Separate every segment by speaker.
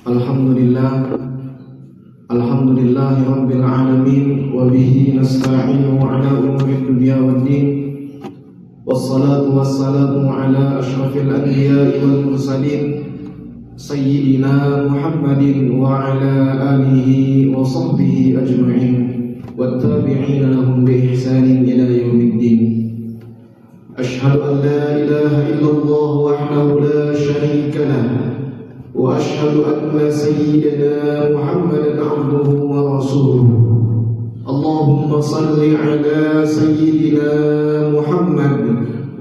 Speaker 1: Alhamdulillah, alhamdulillahi rabbil alamin, wa bihi nasta'inu ala umuri dunya waddin. Wassalatu wassalamu ala ashrafil anbiya'i wal mursalin, sayyidina Muhammadin wa ala alihi wa sahbihi ajma'in, wattabi'ina lahum bi ihsanin ila yaumiddin. Ashhadu an la ilaha illallah wahdahu la sharika lahu, وأشهد أن سيدنا محمدا عبده ورسوله. اللهم صل على سيدنا محمد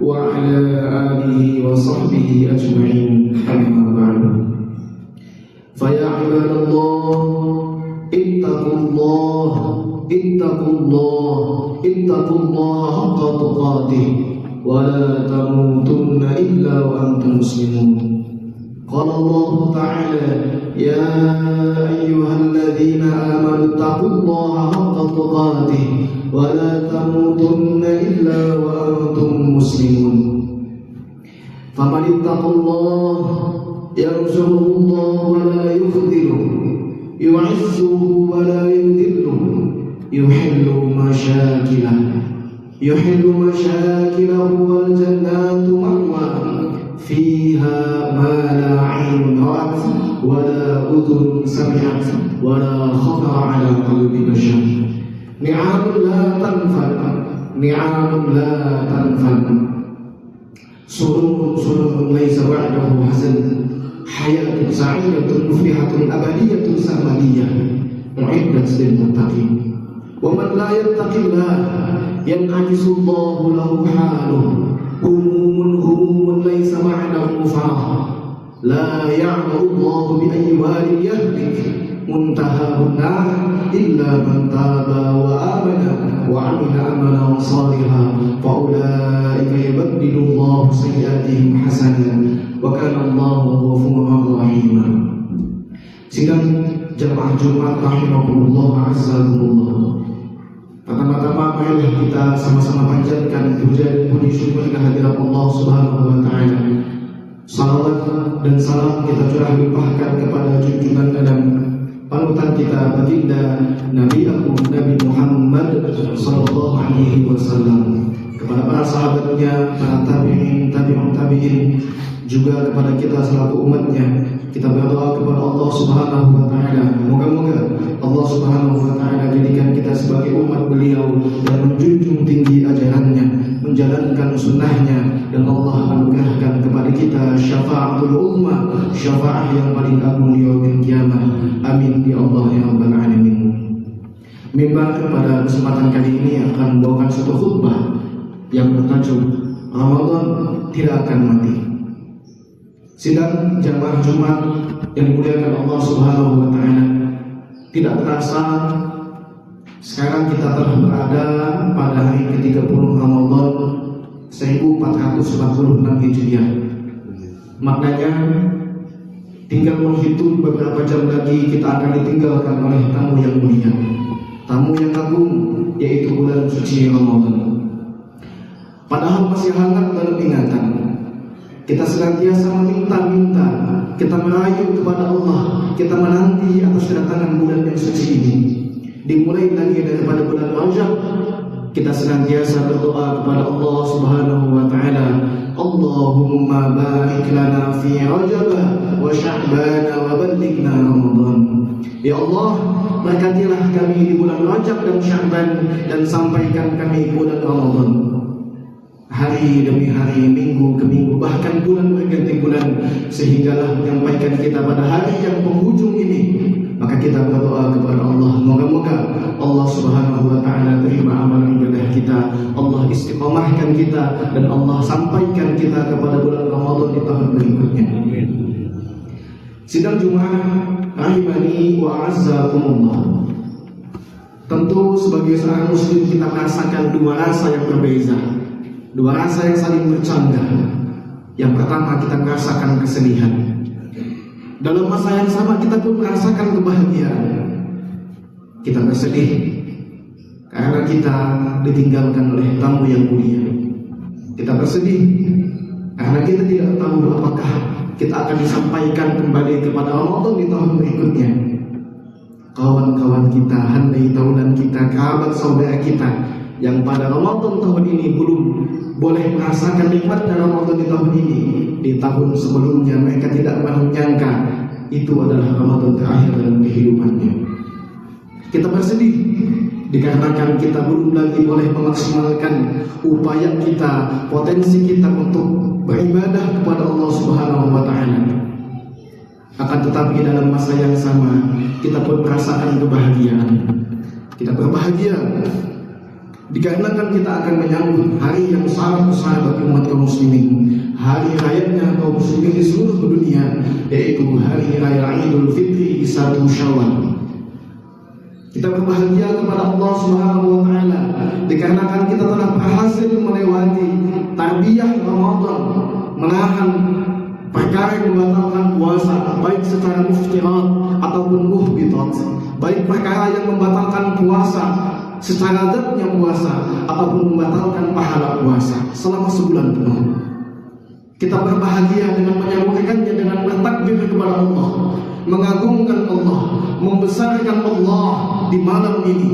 Speaker 1: وعلى آله وصحبه أجمعين، أما بعد. فيا عباد الله، اتقوا الله اتقوا الله اتقوا الله حق تقاته، ولا تموتن إلا وأنتم مسلمون. قال الله تعالى: يا أيها الذين آمنوا اتقوا الله حق تقاته ولا تموتن إلا وأنتم مسلمون. فمن اتقى الله يرزقه الله ولا يخذله، يعزه ولا يذله، يحل مشاكله والجنات مأوى فيها ما لا عين رأت ولا أذن سمعت ولا خطر على قلب بشر. نعم لا تنفد، سرور ليس بعده حزن، حياة سعيدة مفرحة أبدية سرمدية أعدت للمتقين. ومن لا يتق الله ينعكس الله له حاله، هموم ليس معناه فرح، لا يعلم الله بأي واد يهلك منتهاه النار إلا من تاب وآمن وعمل عملا صالحا فأولئك يبدل الله سيئاتهم حسنات وكان الله غفورا رحيما. Sidang jamaah Jumat rahimakumullah azzakumullah. Pertama-tama marilah kita sama-sama panjatkan puja dan puji syukur kehadirat Allah Subhanahu wa taala. Salawat dan salam kita curah limpahkan kepada junjungan dan panutan kita baginda Nabi Agung Nabi Muhammad sallallahu alaihi wasallam, kepada para sahabatnya, para tabi'in, tabi'un tabi'in, juga kepada kita selaku umatnya. Kita berdoa kepada Allah Subhanahu wa taala, moga-moga Allah Subhanahu wa taala jadikan kita sebagai umat beliau dan menjunjung tinggi ajarannya, menjalankan sunnahnya, dan Allah anugerahkan kepada kita syafa'atul ummah, syafa'ah yang paling agung di yaumil qiyamah. Amin ya Allah ya rabbal alamin. Mimbar pada kesempatan kali ini akan membawakan satu khutbah yang bertajuk Ramadan tidak akan mati. Sidang jamaah Jumat yang dimuliakan Allah Subhanahu wa taala, tidak terasa sekarang kita telah berada pada hari ke-30 Ramadan 1446 Hijriah. Maknanya tinggal menghitung beberapa jam lagi kita akan ditinggalkan oleh tamu yang mulia, tamu yang agung, yaitu bulan suci Ramadan. Padahal masih hangat dalam ingatan, kita senantiasa meminta-minta, kita merayu kepada Allah, kita menanti atas kedatangan bulan yang suci ini. Dimulai lagi daripada bulan Rajab, kita senantiasa berdoa kepada Allah Subhanahu wa taala, Allahumma barik lana fi Rajab wa Sya'ban wa ballighna Ramadan. Ya Allah, berkatilah kami di bulan Rajab dan Sya'ban, dan sampaikan kami bulan Ramadan. Hari demi hari, minggu ke minggu, bahkan bulan berganti bulan, sehinggalah menyampaikan kita pada hari yang penghujung ini. Maka kita berdoa kepada Allah, moga-moga Allah Subhanahu wa taala terima amal ibadah kita, Allah istiqomahkan kita, dan Allah sampaikan kita kepada bulan Ramadan di tahun berikutnya. Sidang Jumat rahimani wa azzakumullah. Tentu sebagai seorang muslim kita merasakan dua rasa yang berbeza, dua rasa yang saling bercanggah. Yang pertama, kita merasakan kesedihan. Dalam masa yang sama kita pun merasakan kebahagiaan. Kita bersedih karena kita ditinggalkan oleh tamu yang mulia. Kita bersedih karena kita tidak tahu apakah kita akan disampaikan kembali kepada Ramadan di tahun berikutnya. Kawan-kawan kita, handai taulan kita, kerabat saudara kita yang pada Ramadan tahun ini belum boleh merasakan nikmatnya Ramadan di tahun ini, di tahun sebelumnya mereka tidak menyangka itu adalah Ramadan terakhir dalam kehidupannya. Kita bersedih dikarenakan kita belum lagi boleh memaksimalkan upaya kita, potensi kita untuk beribadah kepada Allah Subhanahu wa taala. Akan tetapi dalam masa yang sama kita pun merasakan kebahagiaan. Kita berbahagia dikarenakan kita akan menyambut hari yang sangat besar bagi umat kaum muslimin, hari rayanya kaum muslimin di seluruh dunia, yaitu hari raya Idul Fitri 1 Syawal. Kita berbahagia kepada Allah Subhanahu wa taala dikarenakan kita telah berhasil melewati tarbiyah Ramadan, menahan perkara yang membatalkan puasa, baik secara muftirat ataupun muhbitat, baik perkara yang membatalkan puasa secara zatnya puasa ataupun membatalkan pahala puasa selama sebulan penuh. Kita berbahagia dengan menyambutkannya dengan bertakbir kepada Allah, mengagungkan Allah, membesarkan Allah di malam ini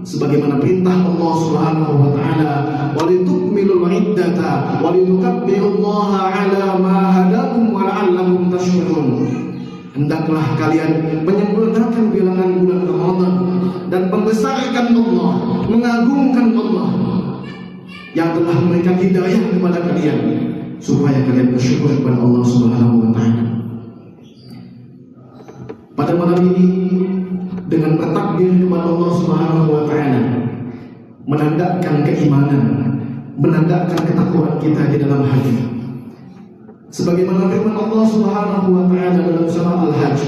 Speaker 1: sebagaimana perintah Allah Subhanahu wa taala, walitukmilul iddata walitukabbirullaha ala ma hadakum wa la'allakum tashkurun. Hendaklah kalian menyempurnakan bilangan bulan Ramadan dan membesarkan Allah, mengagungkan Allah yang telah memberikan hidayah kepada kalian supaya kalian bersyukur kepada Allah Subhanahu wa taala. Pada malam ini dengan bertakbir kepada Allah Subhanahu wa taala, menandakan keimanan, menandakan ketakwaan kita di dalam hati. Sebagaimana firman Allah Subhanahu wa taala dalam surah Al-Hajj,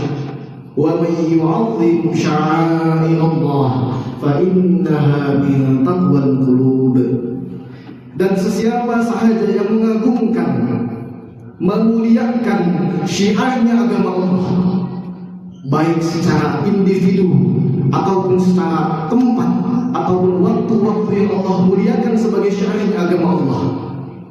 Speaker 1: "Wa may yu'azzim sya'airallah fa innaha min taqwal qulub." Dan sesiapa sahaja yang mengagungkan, memuliakan syiarnya agama Allah, baik secara individu ataupun secara tempat ataupun waktu-waktu yang Allah muliakan sebagai syiarnya agama Allah,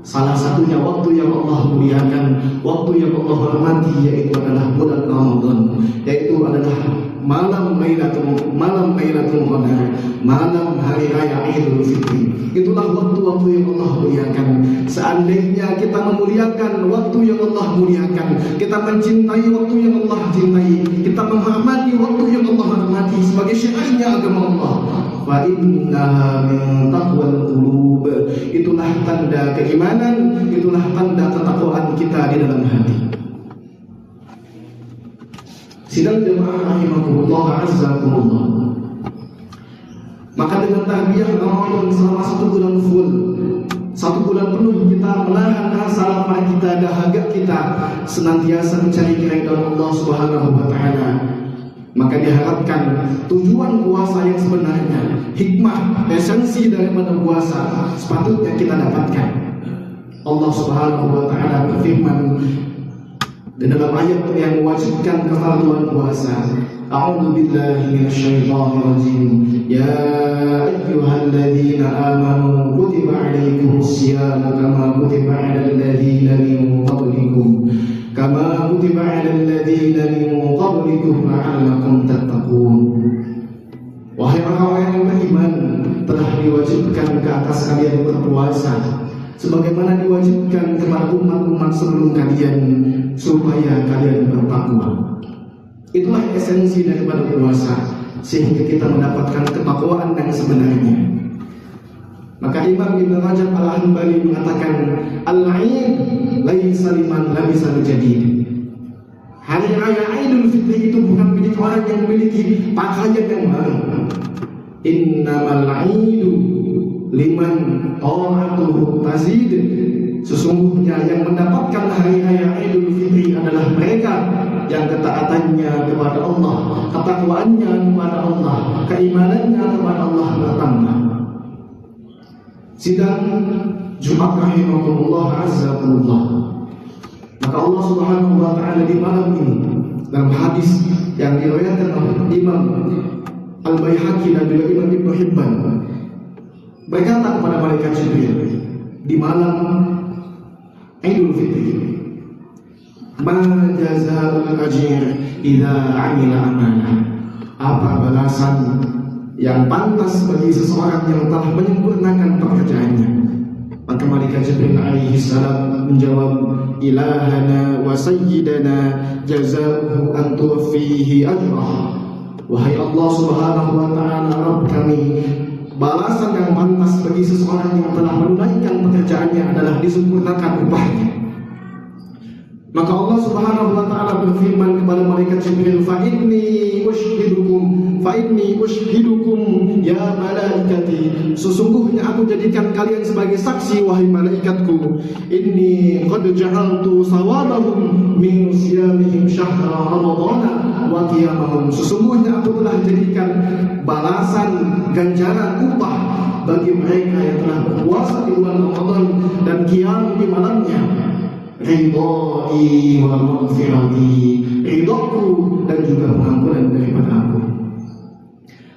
Speaker 1: salah satunya waktu yang Allah muliakan, waktu yang Allah hormati, yaitu adalah bulan Ramadan, yaitu adalah malam Lailatul Qadar, malam hari raya Idul Fitri. Itulah waktu-waktu yang Allah muliakan. Seandainya kita memuliakan waktu yang Allah muliakan, kita mencintai waktu yang Allah cintai, kita menghormati waktu yang Allah hormati sebagai syiarnya agama Allah, fa innaha min taqwal qulub. Itulah tanda keimanan, itulah tanda ketakwaan kita di dalam hati. Sidang jemaah rahimakumullah azzakumullah. Maka dengan tarbiyah Ramadan selama 1 bulan full, 1 bulan penuh kita menahan rasa lapar kita, dahaga kita, senantiasa mencari keridhaan Allah Subhanahu wa taala. Maka diharapkan tujuan puasa yang sebenarnya, hikmah, esensi daripada puasa sepatutnya kita dapatkan. Allah Subhanahu wa taala berfirman di dalam ayat yang mewajibkan kefarduan puasa, A'udzu billahi minasyaitonir rajim. Ya ayyuhalladzina amanu kutiba 'alaikumus syiyamu kama kutiba 'alal ladzina min qablikum la'allakum tattaqun. Wahai orang-orang yang beriman, telah diwajibkan ke atas kalian berpuasa sebagaimana diwajibkan kepada umat-umat sebelum kalian supaya kalian bertakwa. Itulah esensi daripada puasa, sehingga kita mendapatkan ketakwaan yang sebenarnya. Maka Imam Ibn Rajab Al-Hanbali mengatakan, Al-Aid laisa liman labisa al-jadid. Hari raya Idul Fitri itu bukan milik orang yang memiliki pakaian yang baru. Innamal aidu liman ta'atuhu tazid. Sesungguhnya yang mendapatkan hari raya Idul Fitri adalah mereka yang ketaatannya kepada Allah, ketakwaannya kepada Allah, keimanannya kepada Allah bertambah. Sidang Jumat rahimahullah azzakumullah. Maka Allah Subhanahu wa taala di malam ini dalam hadis yang diriwayatkan oleh Imam Al-Baihaqi dan juga Imam Ibnu Hibban berkata kepada malaikat Jibril di malam Idul Fitri, Ma jazaa'ul ajir idza 'amila amalan. Apa balasan yang pantas bagi seseorang yang telah menyempurnakan pekerjaannya? Maka malaikat Jibril alaihi salam menjawab, ilahana wa sayyidana jazaa'uhu an tuwaffihi ajrah. Wahai Allah subhanahu wa ta'ala, Rabb kami, balasan yang pantas bagi seseorang yang telah menunaikan pekerjaannya adalah disempurnakan upahnya. Maka Allah subhanahu wa ta'ala berfirman kepada malaikat Jibril, fa inni ushhidukum ya malaikati, sesungguhnya aku jadikan kalian sebagai saksi wahai malaikatku. Inni qad ja'altu sawabahum min siyamihim syahra ramadhana wa qiyamahum, sesungguhnya aku telah jadikan balasan ganjaran upah bagi mereka yang telah berpuasa di bulan Ramadan dan qiyam di malamnya. Ridhai wa maghfirati, ridhaku dan juga pengampunan daripada aku.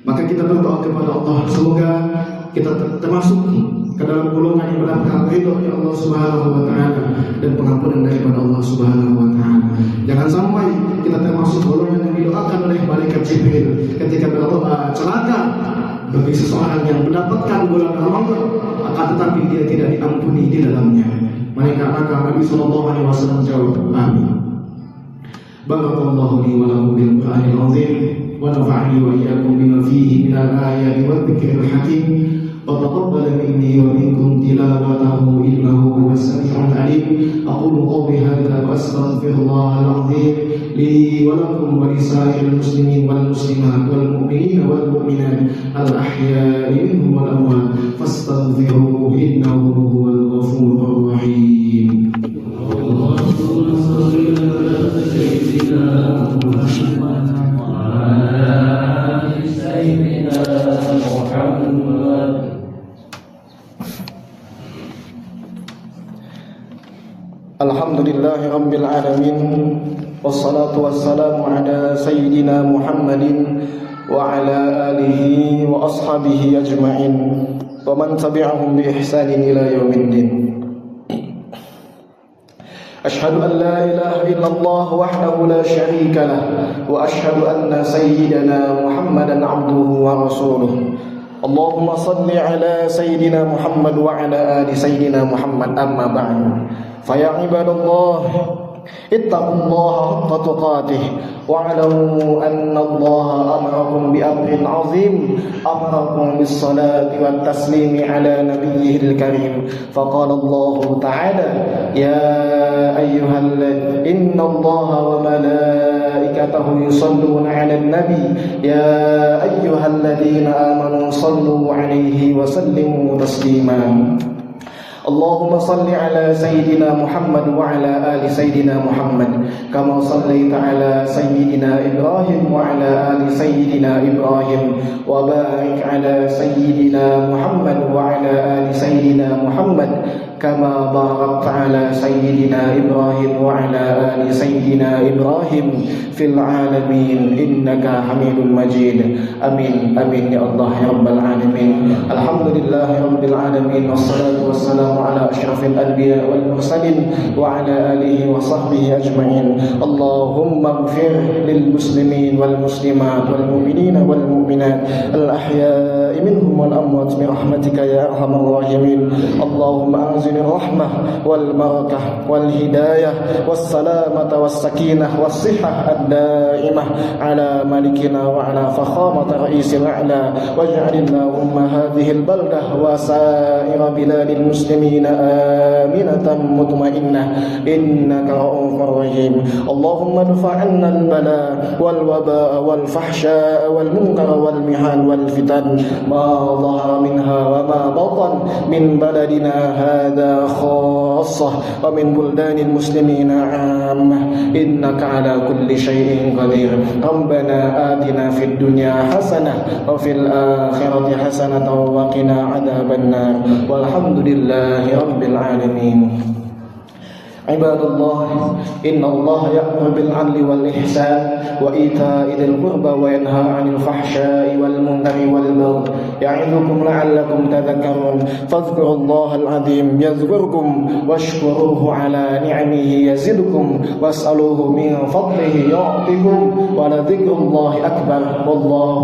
Speaker 1: Maka kita berdoa kepada Allah, semoga kita termasuk ke dalam golongan yang mendapatkan ridha dari Allah Subhanahu wa taala dan pengampunan daripada Allah Subhanahu wa taala. Jangan sampai kita termasuk golongan yang didoakan oleh malaikat Jibril ketika berdoa celaka bagi seseorang yang mendapatkan bulan Ramadan akan tetapi dia tidak diampuni di dalamnya. Maka Nabi sallallahu alaihi wasallam jawab, amin. Barakallahu li wa lakum bil Qur'anil azim wa nafa'ani wa iyyakum bima fihi minal ayati wa dzikril hakim wa taqabbal minni wa minkum tilawatahu innahu huwas sami'ul alim. Aqulu qawli hadza wa astaghfirullahal azim li wa lakum wa lisa'iril muslimin wal muslimat wal mu'minina wal mu'minat al ahya'i minhum wal amwat fastaghfiruhu innahu huwal ghafurur rahim. Alhamdulillahi rabbil alamin, wassalatu wassalamu ala sayyidina Muhammadin wa ala alihi wa ashabihi ajma'in wa man tabi'ahum bi ihsanin ila yaumiddin. Ashhadu an la ilaha illallah wahdahu la syarika lah wa ashhadu anna sayyidina Muhammadan abduhu wa rasuluh. Allahumma salli ala sayyidina Muhammad wa ala ali sayyidina Muhammad, amma ba'du. Faya ibadallah, ittaqullaha haqqa tuqatih wa'lamu anna Allaha amarakum bi amrin 'azim, amarakum bis salati wat taslimi ala nabiyyihil karim. Faqala Allah ta'ala, ya ayyuhalladzina inna Allaha wa malaikatahu yusalluna 'alan nabi ya ayyuhalladzina amanu sallu 'alaihi wa sallimu taslima. Allahumma salli ala sayyidina Muhammad wa ala ali sayyidina Muhammad kama sallaita ala sayyidina Ibrahim wa ala ali sayyidina Ibrahim wa barik ala sayyidina Muhammad wa ala ali sayyidina Muhammad kama barakta ala sayyidina Ibrahim wa ala ali sayyidina Ibrahim fil alamin innaka Hamidum Majid. Amin amin ya Allah ya rabbal alamin. Alhamdulillahi rabbil alamin, wassalatu wassalamu ala asyrafil anbiya wal mursalin wa ala alihi wa sahbihi ajma'in. Allahumma ighfir lil muslimin wal muslimat wal mu'minina wal mu'minat al ahya'i minhum wal amwat bi rahmatika ya arhamar rahimin. Allahumma anzil الرحمة والبركة والهداية والسلامة والسكينة والصحة الدائمة على ملكنا وعلى فخامة رئيس الأعلى، واجعل اللهم هذه البلدة وسائر بلاد المسلمين آمنة مطمئنة إنك رؤوف رحيم. اللهم ادفع عنا البلاء والوباء والفحشاء والمنكر والمحن والفتن ما ظهر منها وما بطن من بلدنا هذا خاصة ومن بلدان المسلمين عامة إنك على كل شيء قدير. ربنا آتنا في الدنيا حسنة وفي الآخرة حسنة وقنا عذاب النار والحمد لله رب العالمين. Ibadallah, innallaha ya'muru bil 'adli wal ihsan wa ita'i dzil qurba wa yanha 'anil fahsya'i wal munkari wal baghi ya'idzukum la'allakum tadhakkarun. Fadhkurullahal 'azim yadhkurkum washkuruhu 'ala ni'amihi yazidkum was'aluhu min fadlihi yu'tikum wa la dzikrullahi akbar wallahu